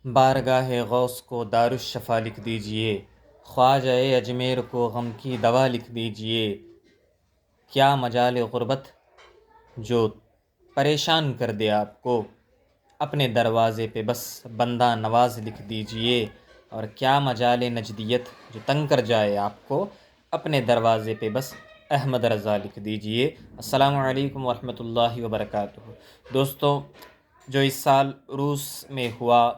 بارگاہ غوث کو دارالشفا لکھ دیجئے، خواجہ اجمیر کو غم کی دوا لکھ دیجئے۔ کیا مجال غربت جو پریشان کر دے آپ کو، اپنے دروازے پہ بس بندہ نواز لکھ دیجئے۔ اور کیا مجال نجدیت جو تنگ کر جائے آپ کو، اپنے دروازے پہ بس احمد رضا لکھ دیجئے۔ السلام علیکم ورحمۃ اللہ وبرکاتہ۔ دوستو، جو اس سال روس میں ہوا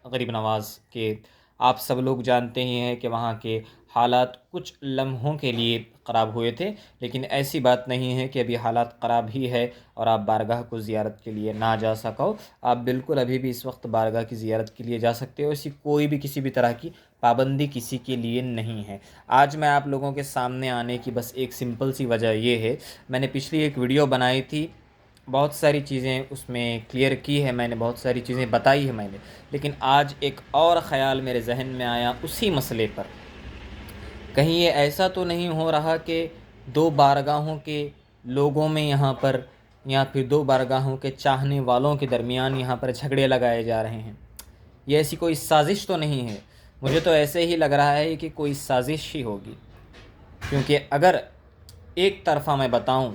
غریب نواز کے، آپ سب لوگ جانتے ہی ہیں کہ وہاں کے حالات کچھ لمحوں کے لیے خراب ہوئے تھے، لیکن ایسی بات نہیں ہے کہ ابھی حالات خراب ہی ہے اور آپ بارگاہ کو زیارت کے لیے نہ جا سکو۔ آپ بالکل ابھی بھی اس وقت بارگاہ کی زیارت کے لیے جا سکتے ہو، ایسی کوئی بھی کسی بھی طرح کی پابندی کسی کے لیے نہیں ہے۔ آج میں آپ لوگوں کے سامنے آنے کی بس ایک سمپل سی وجہ یہ ہے، میں نے پچھلی ایک ویڈیو بنائی تھی، بہت ساری چیزیں اس میں کلیئر کی ہے میں نے، بہت ساری چیزیں بتائی ہے میں نے، لیکن آج ایک اور خیال میرے ذہن میں آیا اسی مسئلے پر۔ کہیں یہ ایسا تو نہیں ہو رہا کہ دو بارگاہوں کے لوگوں میں یہاں پر، یا پھر دو بارگاہوں کے چاہنے والوں کے درمیان یہاں پر جھگڑے لگائے جا رہے ہیں؟ یہ ایسی کوئی سازش تو نہیں ہے؟ مجھے تو ایسے ہی لگ رہا ہے کہ کوئی سازش ہی ہوگی، کیونکہ اگر ایک طرفہ میں بتاؤں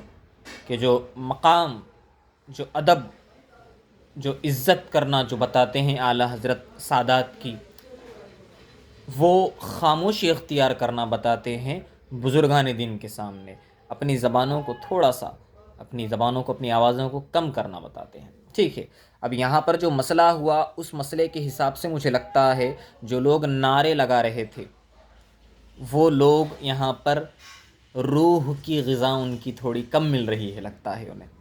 کہ جو مقام، جو ادب، جو عزت کرنا جو بتاتے ہیں اعلیٰ حضرت سادات کی، وہ خاموشی اختیار کرنا بتاتے ہیں بزرگان دین کے سامنے، اپنی زبانوں کو تھوڑا سا، اپنی زبانوں کو، اپنی آوازوں کو کم کرنا بتاتے ہیں۔ ٹھیک ہے، اب یہاں پر جو مسئلہ ہوا اس مسئلے کے حساب سے مجھے لگتا ہے جو لوگ نعرے لگا رہے تھے وہ لوگ یہاں پر روح کی غذا ان کی تھوڑی کم مل رہی ہے، لگتا ہے انہیں،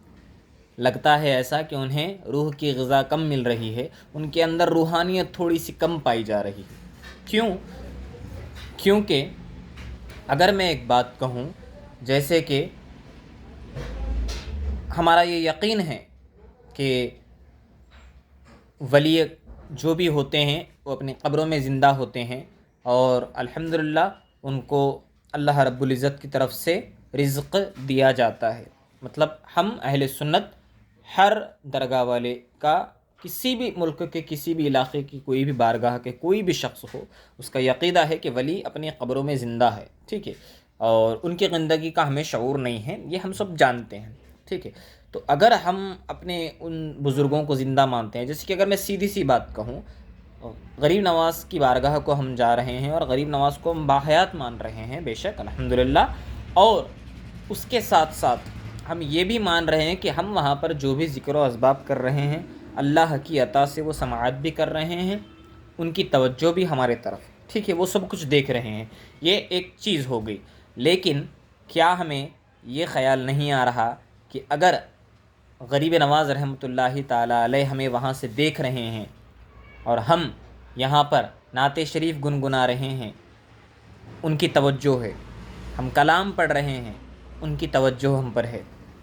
لگتا ہے ایسا کہ انہیں روح کی غذا کم مل رہی ہے، ان کے اندر روحانیت تھوڑی سی کم پائی جا رہی ہے۔ کیوں؟ کیونکہ اگر میں ایک بات کہوں، جیسے کہ ہمارا یہ یقین ہے کہ ولی جو بھی ہوتے ہیں وہ اپنی قبروں میں زندہ ہوتے ہیں، اور الحمدللہ ان کو اللہ رب العزت کی طرف سے رزق دیا جاتا ہے۔ مطلب ہم اہل سنت ہر درگاہ والے کا، کسی بھی ملک کے کسی بھی علاقے کی کوئی بھی بارگاہ کے کوئی بھی شخص ہو، اس کا عقیدہ ہے کہ ولی اپنی قبروں میں زندہ ہے، ٹھیک ہے، اور ان کی زندگی کا ہمیں شعور نہیں ہے، یہ ہم سب جانتے ہیں، ٹھیک ہے۔ تو اگر ہم اپنے ان بزرگوں کو زندہ مانتے ہیں، جیسے کہ اگر میں سیدھی سی بات کہوں، غریب نواز کی بارگاہ کو ہم جا رہے ہیں اور غریب نواز کو ہم باحیات مان رہے ہیں، بے شک الحمدللہ، اور اس کے ساتھ ساتھ ہم یہ بھی مان رہے ہیں کہ ہم وہاں پر جو بھی ذکر و اسباب کر رہے ہیں اللہ کی عطا سے وہ سماعت بھی کر رہے ہیں، ان کی توجہ بھی ہمارے طرف، ٹھیک ہے، وہ سب کچھ دیکھ رہے ہیں، یہ ایک چیز ہو گئی۔ لیکن کیا ہمیں یہ خیال نہیں آ رہا کہ اگر غریب نواز رحمۃ اللہ تعالیٰ علیہ ہمیں وہاں سے دیکھ رہے ہیں اور ہم یہاں پر نعت شریف گنگنا رہے ہیں، ان کی توجہ ہے، ہم کلام پڑھ رہے ہیں، ان کی توجہ ہم پر ہے،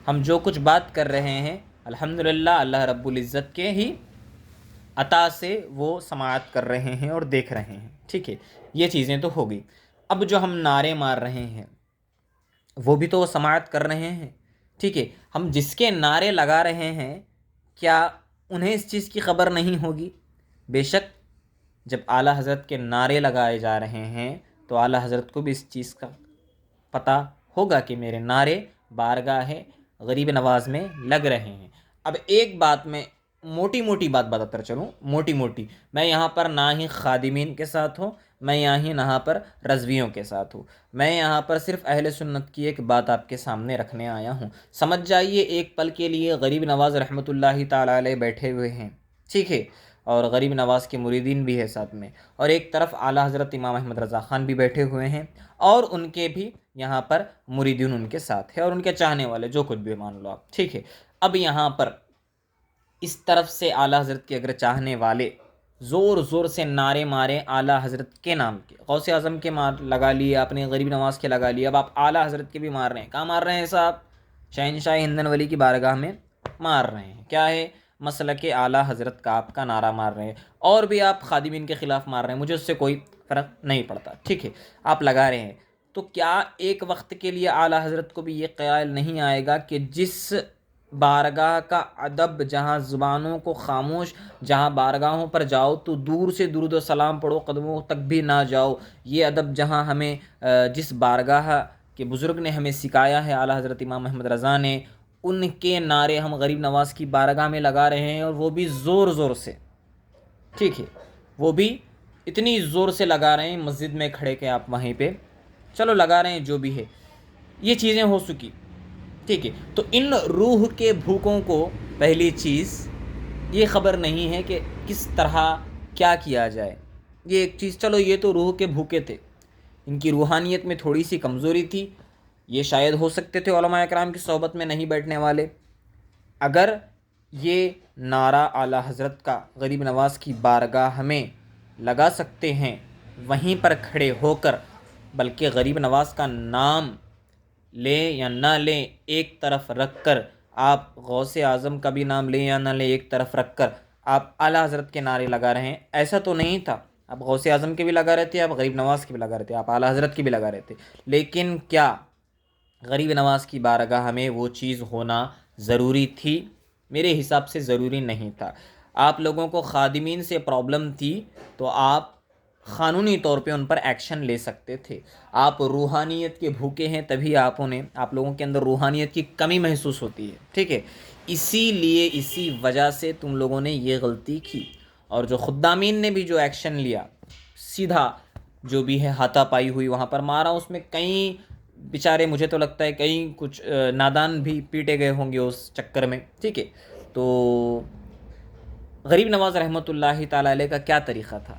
ہم جو کچھ بات کر رہے ہیں الحمدللہ اللہ رب العزت کے ہی عطا سے وہ سماعت کر رہے ہیں اور دیکھ رہے ہیں، ٹھیک ہے، یہ چیزیں تو ہو گئی۔ اب جو ہم نعرے مار رہے ہیں وہ بھی تو وہ سماعت کر رہے ہیں، ٹھیک ہے، ہم جس کے نعرے لگا رہے ہیں کیا انہیں اس چیز کی خبر نہیں ہوگی؟ بے شک جب اعلیٰ حضرت کے نعرے لگائے جا رہے ہیں تو اعلیٰ حضرت کو بھی اس چیز کا پتہ ہوگا کہ میرے نعرے بارگاہ غریب نواز میں لگ رہے ہیں۔ اب ایک بات میں موٹی موٹی بات بتاتا چلوں، موٹی موٹی، میں یہاں پر نہ ہی خادمین کے ساتھ ہوں، میں یہاں پر رضویوں کے ساتھ ہوں، میں یہاں پر صرف اہل سنت کی ایک بات آپ کے سامنے رکھنے آیا ہوں۔ سمجھ جائیے ایک پل کے لیے غریب نواز رحمۃ اللہ تعالیٰ علیہ بیٹھے ہوئے ہیں، ٹھیک ہے، اور غریب نواز کے مریدین بھی ہے ساتھ میں، اور ایک طرف اعلیٰ حضرت امام احمد رضا خان بھی بیٹھے ہوئے ہیں، اور ان کے بھی یہاں پر مریدین ان کے ساتھ ہے، اور ان کے چاہنے والے جو کچھ بھی مان لو آپ، ٹھیک ہے۔ اب یہاں پر اس طرف سے اعلیٰ حضرت کے اگر چاہنے والے زور زور سے نعرے مارے اعلیٰ حضرت کے نام کے، غوث اعظم کے مار لگا لیے، اپنے غریب نواز کے لگا لیے، اب آپ اعلیٰ حضرت کے بھی مار رہے ہیں، کہاں مار رہے ہیں صاحب؟ شہنشاہ ہندن ولی کی بارگاہ میں مار رہے ہیں، کیا ہے مسلک اعلیٰ حضرت کا آپ کا نعرہ مار رہے ہیں، اور بھی آپ خادمین کے خلاف مار رہے ہیں، مجھے اس سے کوئی فرق نہیں پڑتا، ٹھیک ہے، آپ لگا رہے ہیں، تو کیا ایک وقت کے لیے اعلیٰ حضرت کو بھی یہ خیال نہیں آئے گا کہ جس بارگاہ کا ادب، جہاں زبانوں کو خاموش، جہاں بارگاہوں پر جاؤ تو دور سے درود و سلام پڑھو، قدموں تک بھی نہ جاؤ، یہ ادب جہاں ہمیں جس بارگاہ کے بزرگ نے ہمیں سکھایا ہے، اعلیٰ حضرت امام احمد رضا نے، ان کے نعرے ہم غریب نواز کی بارگاہ میں لگا رہے ہیں، اور وہ بھی زور زور سے، ٹھیک ہے، وہ بھی اتنی زور سے لگا رہے ہیں، مسجد میں کھڑے کے آپ وہیں پہ، چلو لگا رہے ہیں جو بھی ہے، یہ چیزیں ہو چکی، ٹھیک ہے۔ تو ان روح کے بھوکوں کو پہلی چیز یہ خبر نہیں ہے کہ کس طرح کیا کیا جائے، یہ ایک چیز، چلو یہ تو روح کے بھوکے تھے، ان کی روحانیت میں تھوڑی سی کمزوری تھی، یہ شاید ہو سکتے تھے علماء اکرام کی صحبت میں نہیں بیٹھنے والے، اگر یہ نعرہ اعلیٰ حضرت کا غریب نواز کی بارگاہ میں لگا سکتے ہیں وہیں پر کھڑے ہو کر، بلکہ غریب نواز کا نام لیں یا نہ لیں ایک طرف رکھ کر، آپ غوث اعظم کا بھی نام لیں یا نہ لیں ایک طرف رکھ کر آپ اعلیٰ حضرت کے نعرے لگا رہے ہیں، ایسا تو نہیں تھا، آپ غوث اعظم کے بھی لگا رہے تھے، آپ غریب نواز کے بھی لگا رہے تھے، آپ اعلیٰ حضرت کے بھی لگا رہے تھے، لیکن کیا غریب نواز کی بارگاہ میں وہ چیز ہونا ضروری تھی؟ میرے حساب سے ضروری نہیں تھا۔ آپ لوگوں کو خادمین سے پرابلم تھی تو آپ قانونی طور پہ ان پر ایکشن لے سکتے تھے، آپ روحانیت کے بھوکے ہیں تبھی آپ لوگوں کے اندر روحانیت کی کمی محسوس ہوتی ہے، ٹھیک ہے، اسی وجہ سے تم لوگوں نے یہ غلطی کی، اور جو خدامین نے بھی جو ایکشن لیا، سیدھا جو بھی ہے ہاتھا پائی ہوئی وہاں پر مارا، اس میں کئی بیچارے، مجھے تو لگتا ہے کئی کچھ نادان بھی پیٹے گئے ہوں گے اس چکر میں، ٹھیک ہے۔ تو غریب نواز رحمۃ اللہ تعالی علیہ کا کیا طریقہ تھا؟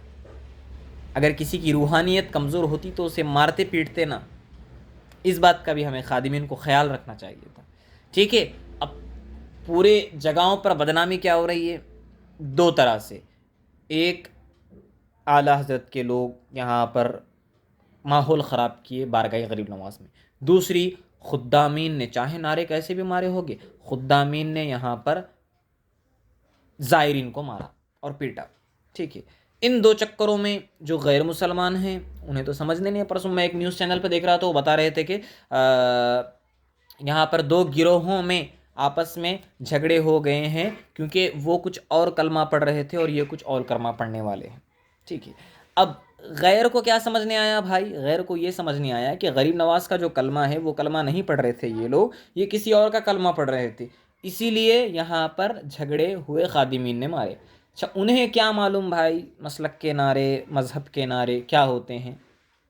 اگر کسی کی روحانیت کمزور ہوتی تو اسے مارتے پیٹتے نا، اس بات کا بھی ہمیں خادمین کو خیال رکھنا چاہیے تھا، ٹھیک ہے۔ اب پورے جگہوں پر بدنامی کیا ہو رہی ہے؟ دو طرح سے، ایک اعلیٰ حضرت کے لوگ یہاں پر ماحول خراب کیے بارگاہ غریب نواز میں، دوسری خدامین نے، چاہے نعرے کیسے بھی مارے ہوگے، خدامین نے یہاں پر زائرین کو مارا اور پیٹا، ٹھیک ہے۔ ان دو چکروں میں جو غیر مسلمان ہیں انہیں تو سمجھنے نہیں ہے۔ پرسوں میں ایک نیوز چینل پہ دیکھ رہا تھا، وہ بتا رہے تھے کہ یہاں پر دو گروہوں میں آپس میں جھگڑے ہو گئے ہیں، کیونکہ وہ کچھ اور کلمہ پڑھ رہے تھے اور یہ کچھ اور کلمہ پڑھنے والے ہیں، ٹھیک ہے۔ اب غیر کو کیا سمجھنے آیا بھائی؟ غیر کو یہ سمجھنے آیا کہ غریب نواز کا جو کلمہ ہے وہ کلمہ نہیں پڑھ رہے تھے یہ لوگ، یہ کسی اور کا کلمہ پڑھ رہے تھے، اسی لیے یہاں پر جھگڑے ہوئے، خادمین نے مارے۔ اچھا، انہیں کیا معلوم بھائی مسلک کے نعرے، مذہب کے نعرے کیا ہوتے ہیں؟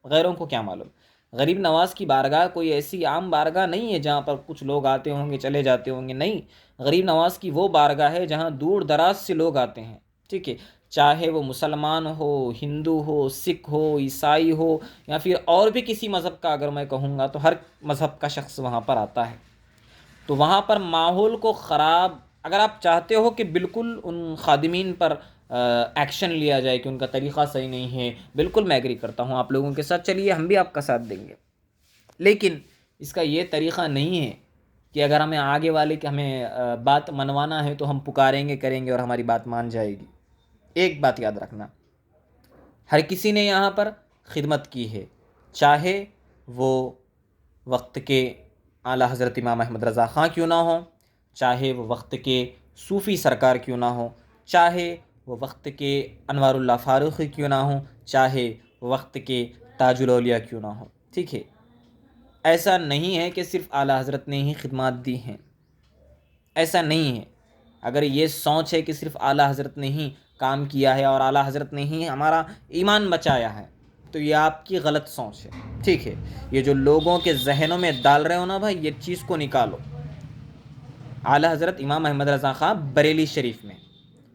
غیروں کو کیا معلوم؟ غریب نواز کی بارگاہ کوئی ایسی عام بارگاہ نہیں ہے جہاں پر کچھ لوگ آتے ہوں گے چلے جاتے ہوں گے، نہیں، غریب نواز کی وہ بارگاہ ہے جہاں دور دراز سے لوگ آتے ہیں، ٹھیک ہے، چاہے وہ مسلمان ہو، ہندو ہو، سکھ ہو، عیسائی ہو، یا پھر اور بھی کسی مذہب کا اگر میں کہوں گا تو ہر مذہب کا شخص وہاں پر آتا ہے۔ تو وہاں پر ماحول کو خراب، اگر آپ چاہتے ہو کہ بالکل ان خادمین پر ایکشن لیا جائے کہ ان کا طریقہ صحیح نہیں ہے، بالکل میں ایگری کرتا ہوں آپ لوگوں کے ساتھ، چلیے ہم بھی آپ کا ساتھ دیں گے، لیکن اس کا یہ طریقہ نہیں ہے کہ اگر ہمیں آگے والے کہ ہمیں بات منوانا ہے تو ہم پکاریں گے، کریں گے اور ہماری بات مان جائے گی۔ ایک بات یاد رکھنا، ہر کسی نے یہاں پر خدمت کی ہے، چاہے وہ وقت کے اعلیٰ حضرت امام احمد رضا خاں کیوں نہ ہوں، چاہے وہ وقت کے صوفی سرکار کیوں نہ ہوں، چاہے وہ وقت کے انوار اللہ فاروقی کیوں نہ ہوں، چاہے وقت کے تاج الاولیاء کیوں نہ ہوں، ٹھیک ہے۔ ایسا نہیں ہے کہ صرف اعلیٰ حضرت نے ہی خدمات دی ہیں، ایسا نہیں ہے۔ اگر یہ سوچ ہے کہ صرف اعلیٰ حضرت نے ہی کام کیا ہے اور اعلیٰ حضرت نے ہی ہمارا ایمان بچایا ہے تو یہ آپ کی غلط سوچ ہے، ٹھیک ہے۔ یہ جو لوگوں کے ذہنوں میں ڈال رہے ہو نا بھائی، یہ چیز کو نکالو۔ اعلیٰ حضرت امام احمد رضا خان بریلی شریف میں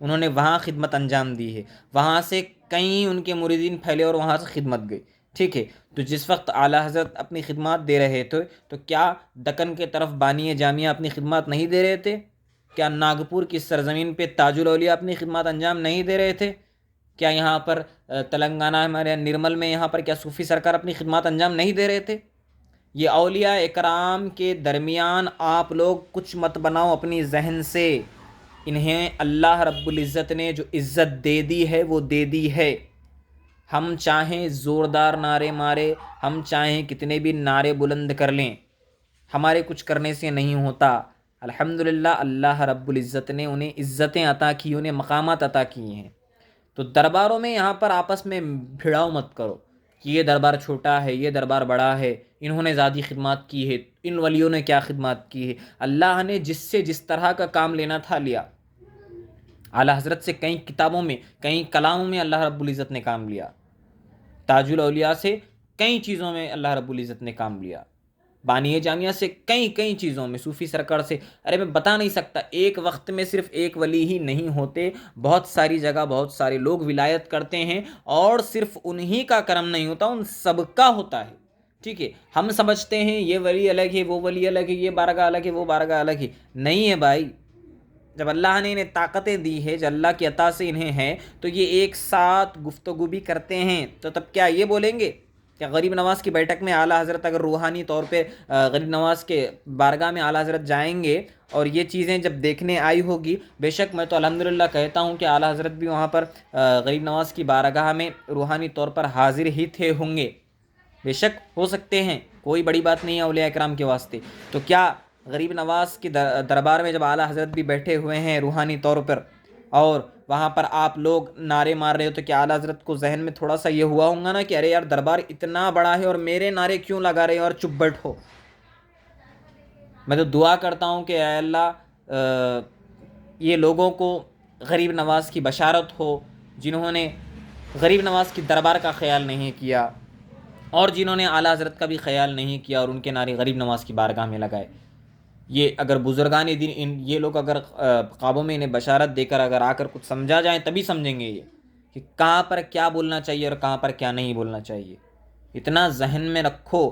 انہوں نے وہاں خدمت انجام دی ہے، وہاں سے کئی ان کے مریدین پھیلے اور وہاں سے خدمت گئی، ٹھیک ہے۔ تو جس وقت اعلیٰ حضرت اپنی خدمات دے رہے تھے تو کیا دکن کے طرف بانی جامعہ اپنی خدمات نہیں دے رہے تھے؟ کیا ناگپور کی سرزمین پہ تاج الاولیاء اپنی خدمات انجام نہیں دے رہے تھے؟ کیا یہاں پر تلنگانہ ہمارے نرمل میں یہاں پر کیا صوفی سرکار اپنی خدمات انجام نہیں دے رہے تھے؟ یہ اولیاء اکرام کے درمیان آپ لوگ کچھ مت بناؤ اپنی ذہن سے، انہیں اللہ رب العزت نے جو عزت دے دی ہے وہ دے دی ہے۔ ہم چاہیں زوردار نعرے مارے، ہم چاہیں کتنے بھی نعرے بلند کر لیں، ہمارے کچھ کرنے سے نہیں ہوتا۔ الحمدللہ اللہ رب العزت نے انہیں عزتیں عطا کی، انہیں مقامات عطا کیے ہیں۔ تو درباروں میں یہاں پر آپس میں بھڑاؤ مت کرو کہ یہ دربار چھوٹا ہے، یہ دربار بڑا ہے، انہوں نے زیادہ خدمات کی ہے، ان ولیوں نے کیا خدمات کی ہے۔ اللہ نے جس سے جس طرح کا کام لینا تھا لیا۔ اعلیٰ حضرت سے کئی کتابوں میں، کئی کلاموں میں اللہ رب العزت نے کام لیا۔ تاج الاولیاء سے کئی چیزوں میں اللہ رب العزت نے کام لیا۔ بانی جامعہ سے کئی چیزوں میں، صوفی سرکار سے، ارے میں بتا نہیں سکتا، ایک وقت میں صرف ایک ولی ہی نہیں ہوتے، بہت ساری جگہ بہت سارے لوگ ولایت کرتے ہیں، اور صرف انہی کا کرم نہیں ہوتا، ان سب کا ہوتا ہے۔ ٹھیک ہے، ہم سمجھتے ہیں یہ ولی الگ ہے، وہ ولی الگ ہے، یہ بارگاہ الگ ہے، وہ بارگاہ الگ ہے۔ نہیں ہے بھائی، جب اللہ نے انہیں طاقتیں دی ہے، جو اللہ کی عطا سے انہیں ہے، تو یہ ایک ساتھ گفتگو بھی کرتے ہیں۔ تو تب کیا یہ بولیں گے کہ غریب نواز کی بیٹھک میں اعلیٰ حضرت اگر روحانی طور پہ غریب نواز کے بارگاہ میں اعلیٰ حضرت جائیں گے اور یہ چیزیں جب دیکھنے آئی ہوگی، بے شک میں تو الحمدللہ کہتا ہوں کہ اعلیٰ حضرت بھی وہاں پر غریب نواز کی بارگاہ میں روحانی طور پر حاضر ہی تھے ہوں گے، بے شک ہو سکتے ہیں، کوئی بڑی بات نہیں ہے اولیاء کرام کے واسطے۔ تو کیا غریب نواز کی دربار میں جب اعلیٰ حضرت بھی بیٹھے ہوئے ہیں روحانی طور پر، اور وہاں پر آپ لوگ نعرے مار رہے ہو، تو کیا اعلیٰ حضرت کو ذہن میں تھوڑا سا یہ ہوا ہوگا نا کہ ارے یار دربار اتنا بڑا ہے اور میرے نعرے کیوں لگا رہے ہو اور چپ بیٹھو؟ میں تو دعا کرتا ہوں کہ اے اللہ یہ لوگوں کو غریب نواز کی بشارت ہو، جنہوں نے غریب نواز کی دربار کا خیال نہیں کیا اور جنہوں نے اعلیٰ حضرت کا بھی خیال نہیں کیا اور ان کے نعرے غریب نواز کی بارگاہ میں لگائے۔ یہ اگر بزرگان دین یہ لوگ اگر خوابوں میں انہیں بشارت دے کر اگر آ کر کچھ سمجھا جائیں، تبھی سمجھیں گے یہ کہ کہاں پر کیا بولنا چاہیے اور کہاں پر کیا نہیں بولنا چاہیے۔ اتنا ذہن میں رکھو،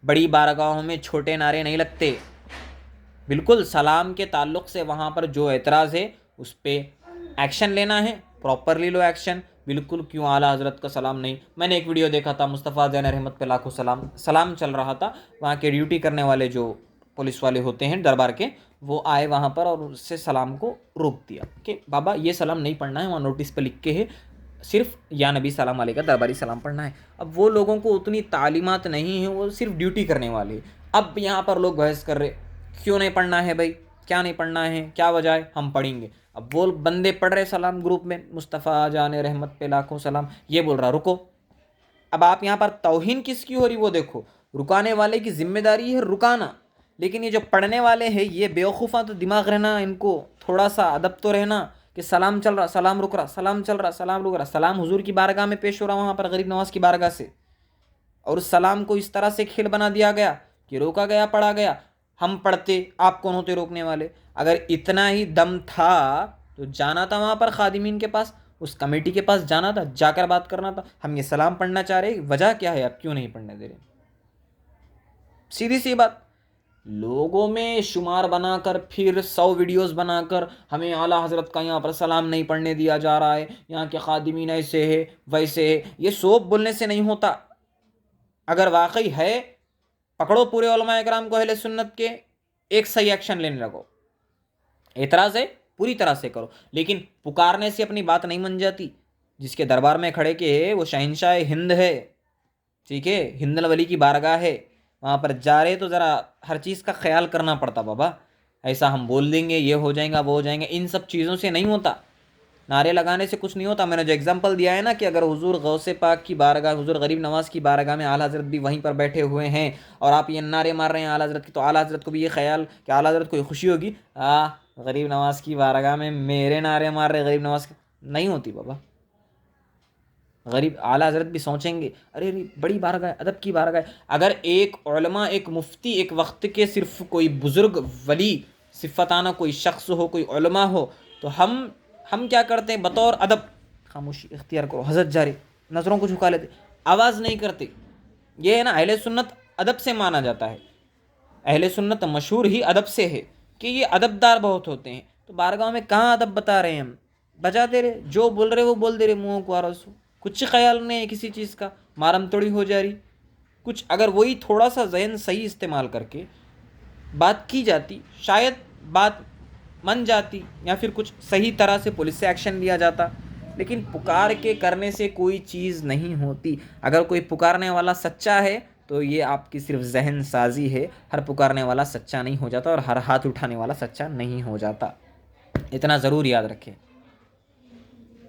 بڑی بارگاہوں میں چھوٹے نعرے نہیں لگتے۔ بالکل سلام کے تعلق سے وہاں پر جو اعتراض ہے اس پہ ایکشن لینا ہے، پراپرلی لو ایکشن۔ بالکل کیوں اعلیٰ حضرت کا سلام نہیں؟ میں نے ایک ویڈیو دیکھا تھا، مصطفیٰ زین رحمت پہ لاکھوں سلام چل رہا تھا، وہاں کے ڈیوٹی کرنے والے جو پولیس والے ہوتے ہیں دربار کے، وہ آئے وہاں پر اور اس سے سلام کو روک دیا کہ بابا یہ سلام نہیں پڑھنا ہے، وہاں نوٹس پہ لکھ کے ہے صرف یا نبی سلام علیہ کا درباری سلام پڑھنا ہے۔ اب وہ لوگوں کو اتنی تعلیمات نہیں ہیں، وہ صرف ڈیوٹی کرنے والے۔ اب یہاں پر لوگ بحث کر رہے کیوں نہیں پڑھنا ہے بھائی، کیا نہیں پڑھنا ہے، کیا وجہ ہے؟ ہم پڑھیں گے۔ اب وہ بندے پڑھ رہے سلام گروپ میں، مصطفیٰ جان رحمت پہ لاکھوں سلام، یہ بول رہا رکو۔ اب آپ یہاں پر توہین کس کی ہو رہی وہ دیکھو، رکانے والے کی ذمہ داری ہے رکانا، لیکن یہ جو پڑھنے والے ہیں یہ بیوقوفاں، تو دماغ رہنا ان کو، تھوڑا سا ادب تو رہنا کہ سلام چل رہا، سلام رک رہا، سلام چل رہا، سلام رک رہا، سلام حضور کی بارگاہ میں پیش ہو رہا وہاں پر غریب نواز کی بارگاہ سے، اور اس سلام کو اس طرح سے کھیل بنا دیا گیا کہ روکا گیا، پڑھا گیا۔ ہم پڑھتے، آپ کون ہوتے روکنے والے؟ اگر اتنا ہی دم تھا تو جانا تھا وہاں پر خادمین کے پاس، اس کمیٹی کے پاس جانا تھا، جا کر بات کرنا تھا، ہم یہ سلام پڑھنا چاہ رہے، وجہ کیا ہے، آپ کیوں نہیں پڑھنے دے رہے؟ سیدھی سی بات۔ لوگوں میں شمار بنا کر پھر 100 ویڈیوز بنا کر ہمیں اعلیٰ حضرت کا یہاں پر سلام نہیں پڑھنے دیا جا رہا ہے، یہاں کے خادمین ایسے ہے ویسے ہے، یہ سوپ بولنے سے نہیں ہوتا۔ اگر واقعی ہے، پکڑو پورے علماء اکرام کو اہل سنت کے، ایک صحیح ایکشن لینے لگو۔ اعتراض ہے پوری طرح سے کرو، لیکن پکارنے سے اپنی بات نہیں من جاتی۔ جس کے دربار میں کھڑے کے ہے وہ شہنشاہ ہند ہے، ٹھیک ہے، ہند ولی کی بارگاہ ہے، وہاں پر جا رہے تو ذرا ہر چیز کا خیال کرنا پڑتا بابا۔ ایسا ہم بول دیں گے یہ ہو جائیں گا وہ ہو جائیں گے، ان سب چیزوں سے نہیں ہوتا، نعرے لگانے سے کچھ نہیں ہوتا۔ میں نے جو ایگزامپل دیا ہے نا کہ اگر حضور غوث پاک کی بارگاہ، حضور غریب نواز کی بارگاہ میں اعلیٰ حضرت بھی وہیں پر بیٹھے ہوئے ہیں اور آپ یہ نعرے مار رہے ہیں اعلیٰ حضرت کی، تو اعلیٰ حضرت کو بھی یہ خیال کہ اعلیٰ حضرت کو یہ خوشی ہوگی غریب نواز کی بارگاہ میں میرے نعرے مار رہے غریب نواز کے، نہیں ہوتی بابا۔ غریب اعلیٰ حضرت بھی سوچیں گے ارے بڑی بارگاہ ہے، ادب کی بارگاہ ہے۔ اگر ایک علماء، ایک مفتی ایک وقت کے صرف کوئی بزرگ ولی صفتانہ کوئی شخص ہو، کوئی علماء ہو، تو ہم کیا کرتے ہیں؟ بطور ادب خاموشی اختیار کرو، حضرت جاری، نظروں کو جھکا لیتے، آواز نہیں کرتے۔ یہ ہے نا اہل سنت ادب سے مانا جاتا ہے، اہل سنت مشہور ہی ادب سے ہے کہ یہ ادبدار بہت ہوتے ہیں۔ تو بارگاہ میں کہاں ادب بتا رہے ہیں؟ ہم بجا دے رہے، جو بول رہے وہ بول دے رہے، منہوں کو آرسو، کچھ خیال نہیں ہے کسی چیز کا، مارم توڑی ہو جا رہی۔ کچھ اگر وہی تھوڑا سا ذہن صحیح استعمال کر کے بات کی جاتی، شاید بات من جاتی، یا پھر کچھ صحیح طرح سے پولیس سے ایکشن لیا جاتا۔ لیکن پکار کے کرنے سے کوئی چیز نہیں ہوتی۔ اگر کوئی پکارنے والا سچا ہے تو یہ آپ کی صرف ذہن سازی ہے. ہر پکارنے والا سچا نہیں ہو جاتا اور ہر ہاتھ اٹھانے والا سچا نہیں ہو جاتا. اتنا ضرور یاد رکھیں.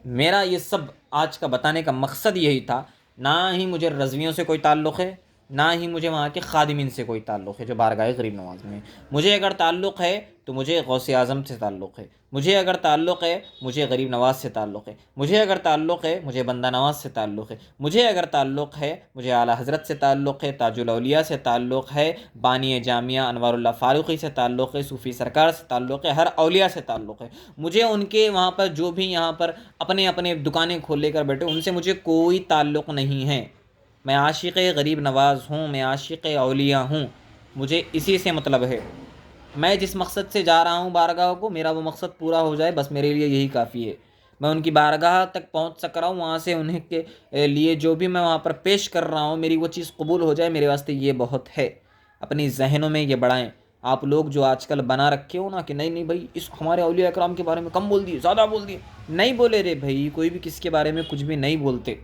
میرا یہ سب آج کا بتانے کا مقصد یہی تھا. نہ ہی مجھے رضویوں سے کوئی تعلق ہے، نہ ہی مجھے وہاں کے خادمین سے کوئی تعلق ہے جو بارگاہ غریب نواز میں. مجھے اگر تعلق ہے تو مجھے غوث اعظم سے تعلق ہے. مجھے اگر تعلق ہے مجھے غریب نواز سے تعلق ہے. مجھے اگر تعلق ہے مجھے بندہ نواز سے تعلق ہے. مجھے اگر تعلق ہے مجھے اعلیٰ حضرت سے تعلق ہے، تاج الاولیاء سے تعلق ہے، بانی جامعہ انوار اللہ فاروقی سے تعلق ہے، صوفی سرکار سے تعلق ہے، ہر اولیاء سے تعلق ہے. مجھے ان کے وہاں پر جو بھی یہاں پر اپنے اپنے دکانیں کھول لے کر بیٹھے ان سے مجھے کوئی تعلق نہیں ہے. میں عاشق غریب نواز ہوں، میں عاشق اولیاء ہوں. مجھے اسی سے مطلب ہے. میں جس مقصد سے جا رہا ہوں بارگاہ کو، میرا وہ مقصد پورا ہو جائے بس میرے لیے یہی کافی ہے. میں ان کی بارگاہ تک پہنچ سک رہا ہوں، وہاں سے انہیں کے لیے جو بھی میں وہاں پر پیش کر رہا ہوں میری وہ چیز قبول ہو جائے، میرے واسطے یہ بہت ہے. اپنی ذہنوں میں یہ بڑھائیں. آپ لوگ جو آج کل بنا رکھے ہو نا کہ نہیں بھائی اس ہمارے اولیاء اکرام کے بارے میں کم بول دیے، زیادہ بول دیے. نہیں بولے رے بھائی، کوئی بھی کسی کے بارے میں کچھ بھی نہیں بولتے.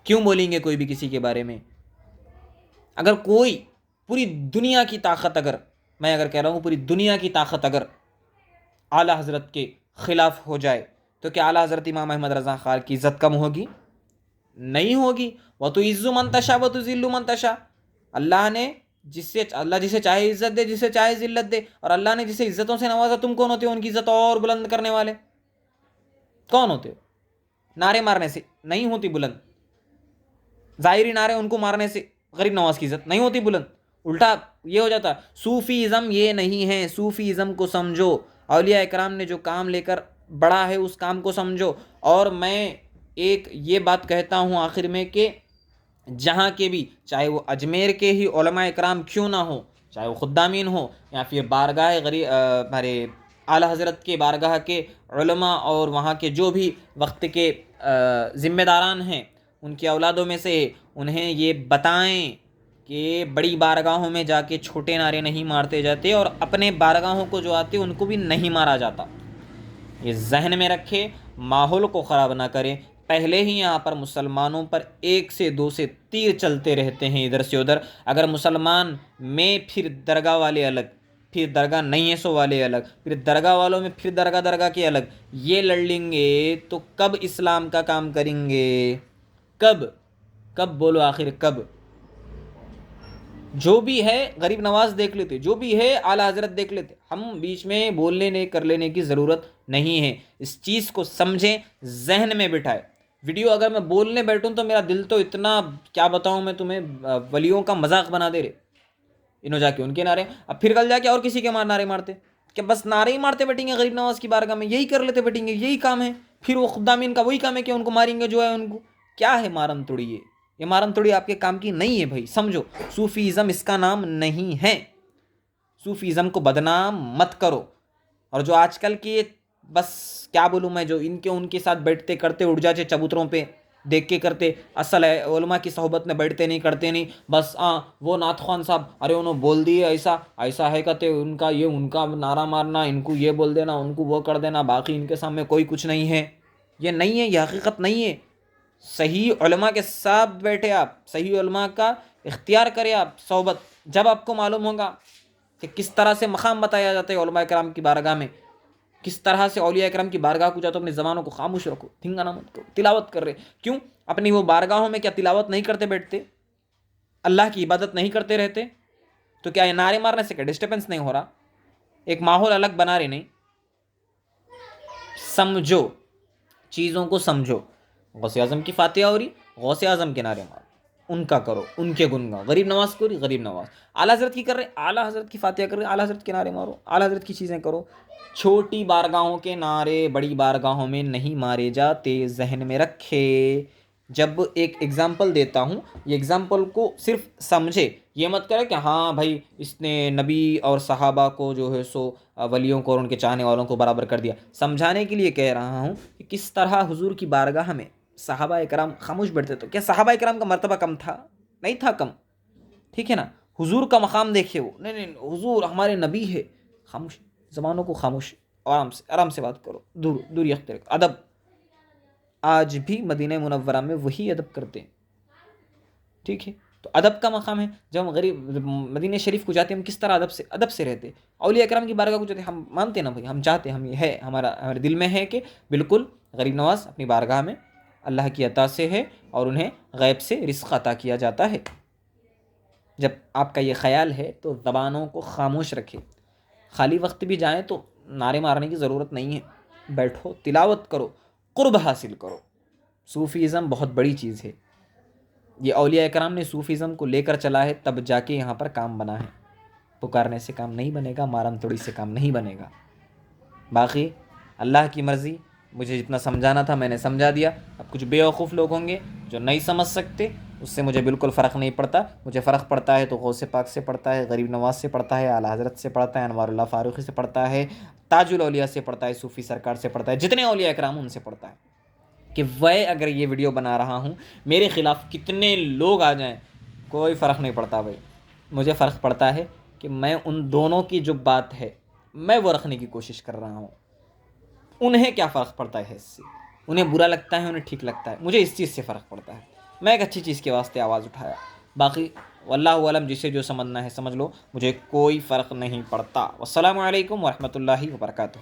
کیوں بولیں گے کوئی بھی کسی کے بارے میں؟ اگر کوئی پوری دنیا کی طاقت، اگر میں اگر کہہ رہا ہوں پوری دنیا کی طاقت اگر اعلیٰ حضرت کے خلاف ہو جائے تو کیا اعلیٰ حضرت امام احمد رضا خان کی عزت کم ہوگی؟ نہیں ہوگی. وَتُعِزُّ مَن تَشَاءُ وَتُذِلُّ مَن تَشَاءُ. اللہ جسے چاہے عزت دے، جسے چاہے ذلت دے. اور اللہ نے جسے عزتوں سے نوازا، تم کون ہوتے ہو ان کی عزت اور بلند کرنے والے؟ کون ہوتے ہو؟ نعرے مارنے سے نہیں ہوتی بلند. ظاہری نعرے ان کو مارنے سے غریب نواز کی عزت نہیں ہوتی بلند. الٹا یہ ہو جاتا. صوفیزم یہ نہیں ہے. صوفیزم کو سمجھو. اولیاء اکرام نے جو کام لے کر بڑھا ہے اس کام کو سمجھو. اور میں ایک یہ بات کہتا ہوں آخر میں کہ جہاں کے بھی، چاہے وہ اجمیر کے ہی علماء اکرام کیوں نہ ہو، چاہے وہ خدامین ہو یا پھر بارگاہ ہمارے اعلیٰ حضرت کے بارگاہ کے علماء اور وہاں کے جو بھی وقت کے ذمہ داران ہیں ان کی اولادوں میں سے، انہیں یہ بتائیں کہ بڑی بارگاہوں میں جا کے چھوٹے نعرے نہیں مارتے جاتے اور اپنے بارگاہوں کو جو آتے ان کو بھی نہیں مارا جاتا. یہ ذہن میں رکھے، ماحول کو خراب نہ کریں. پہلے ہی یہاں پر مسلمانوں پر 1 سے 2 سے تیر چلتے رہتے ہیں ادھر سے ادھر. اگر مسلمان میں پھر درگاہ والے الگ، پھر درگاہ نہیں ہے سو والے الگ، پھر درگاہ والوں میں پھر درگاہ کے الگ، یہ لڑ لیں گے تو کب اسلام کا کام کریں گے؟ کب بولو آخر کب؟ جو بھی ہے غریب نواز دیکھ لیتے، جو بھی ہے اعلیٰ حضرت دیکھ لیتے. ہم بیچ میں بولنے کر لینے کی ضرورت نہیں ہے. اس چیز کو سمجھیں، ذہن میں بٹھائے. ویڈیو اگر میں بولنے بیٹھوں تو میرا دل تو اتنا کیا بتاؤں میں تمہیں، ولیوں کا مذاق بنا دے رہے انہوں جا کے ان کے نعرے. اب پھر کل جا کے اور کسی کے نعرے مارتے کہ بس نعرے ہی مارتے بیٹھیں گے غریب نواز کی بارگاہ میں، یہی کر لیتے بیٹھیں گے، یہی کام ہے. پھر وہ خدامین کا وہی کام ہے کہ ان کو ماریں گے جو ہے ان کو. کیا ہے مارم توڑی؟ یہ مارم توڑی آپ کے کام کی نہیں ہے بھائی. سمجھو، صوفیزم اس کا نام نہیں ہے. صوفیزم کو بدنام مت کرو. اور جو آج کل کی بس کیا بولوں میں، جو ان کے ساتھ بیٹھتے کرتے اڑ جاتے چبوتروں پہ دیکھ کے کرتے، اصل ہے علماء کی صحبت میں بیٹھتے نہیں کرتے نہیں. بس وہ نعت خوان صاحب ارے انہوں بول دیے ایسا ہے کہتے ان کا نعرہ مارنا، ان کو یہ بول دینا، ان کو وہ کر دینا، باقی ان کے سامنے کوئی کچھ نہیں ہے. یہ نہیں ہے، یہ حقیقت نہیں ہے. صحیح علماء کے ساتھ بیٹھے آپ، صحیح علماء کا اختیار کرے آپ صحبت. جب آپ کو معلوم ہوگا کہ کس طرح سے مقام بتایا جاتا ہے علماء کرام کی بارگاہ میں، کس طرح سے اولیاء کرام کی بارگاہ کو جاتا، اپنی زبانوں کو خاموش رکھو، تھنگانا مت کرو. تلاوت کر رہے کیوں؟ اپنی وہ بارگاہوں میں کیا تلاوت نہیں کرتے بیٹھتے؟ اللہ کی عبادت نہیں کرتے رہتے؟ تو کیا یہ نعرے مارنے سے کیا ڈسٹربنس نہیں ہو رہا؟ ایک ماحول الگ بنا رہے نہیں؟ سمجھو، چیزوں کو سمجھو. غوث اعظم کی فاتحہ ہو رہی، غوث اعظم کے نعرے مارو، ان کا کرو، ان کے گنگا. غریب نواز کو رہی، غریب نواز. اعلیٰ حضرت کی کر رہے، اعلیٰ حضرت کی فاتحہ کر رہے، اعلیٰ حضرت کے نعرے مارو، اعلیٰ حضرت کی چیزیں کرو. چھوٹی بارگاہوں کے نعرے بڑی بارگاہوں میں نہیں مارے جاتے، ذہن میں رکھے. جب ایک ایگزامپل دیتا ہوں، یہ ایگزامپل کو صرف سمجھے، یہ مت کرے کہ ہاں بھائی اس نے نبی اور صحابہ کو جو ہے سو ولیوں کو اور ان کے چاہنے والوں کو برابر کر دیا. سمجھانے کے لیے کہہ رہا ہوں کہ کس طرح حضور کی بارگاہ میں صحابہ کرام خاموش بیٹھتے. تو کیا صحابہ کرام کا مرتبہ کم تھا؟ نہیں تھا کم. ٹھیک ہے نا؟ حضور کا مقام دیکھے وہ، نہیں حضور ہمارے نبی ہے. خاموش، زبانوں کو خاموش، آرام سے بات کرو، دوری اختیار کرو. ادب آج بھی مدینہ منورہ میں وہی ادب کرتے ہیں. ٹھیک ہے؟ تو ادب کا مقام ہے. جب ہم غریب مدینہ شریف کو جاتے ہیں ہم کس طرح ادب سے رہتے. اولیاء کرام کی بارگاہ کو جاتے ہیں ہم مانتے ہیں نا بھائی، ہم چاہتے ہیں، ہم یہ ہے ہمارے دل میں ہے کہ بالکل غریب نواز اپنی بارگاہ میں اللہ کی عطا سے ہے اور انہیں غیب سے رزق عطا کیا جاتا ہے. جب آپ کا یہ خیال ہے تو زبانوں کو خاموش رکھے. خالی وقت بھی جائیں تو نعرے مارنے کی ضرورت نہیں ہے، بیٹھو تلاوت کرو، قرب حاصل کرو. صوفیزم بہت بڑی چیز ہے. یہ اولیاء کرام نے صوفیزم کو لے کر چلا ہے، تب جا کے یہاں پر کام بنا ہے. پکارنے سے کام نہیں بنے گا، مارم توڑی سے کام نہیں بنے گا. باقی اللہ کی مرضی. مجھے جتنا سمجھانا تھا میں نے سمجھا دیا. اب کچھ بیوقوف لوگ ہوں گے جو نہیں سمجھ سکتے، اس سے مجھے بالکل فرق نہیں پڑتا. مجھے فرق پڑتا ہے تو غوث پاک سے پڑتا ہے، غریب نواز سے پڑتا ہے، اعلیٰ حضرت سے پڑتا ہے، انوار اللہ فاروقی سے پڑتا ہے، تاج الاولیاء سے پڑتا ہے، صوفی سرکار سے پڑتا ہے، جتنے اولیاء کرام ان سے پڑتا ہے. کہ میں اگر یہ ویڈیو بنا رہا ہوں میرے خلاف کتنے لوگ آ جائیں کوئی فرق نہیں پڑتا بھائی. مجھے فرق پڑتا ہے کہ میں ان دونوں کی جو بات ہے میں وہ رکھنے کی کوشش کر رہا ہوں. انہیں کیا فرق پڑتا ہے اس سے؟ انہیں برا لگتا ہے، انہیں ٹھیک لگتا ہے. مجھے اس چیز سے فرق پڑتا ہے. میں ایک اچھی چیز کے واسطے آواز اٹھایا. باقی واللہ عالم، جسے جو سمجھنا ہے سمجھ لو، مجھے کوئی فرق نہیں پڑتا. والسلام علیکم ورحمۃ اللہ وبرکاتہ.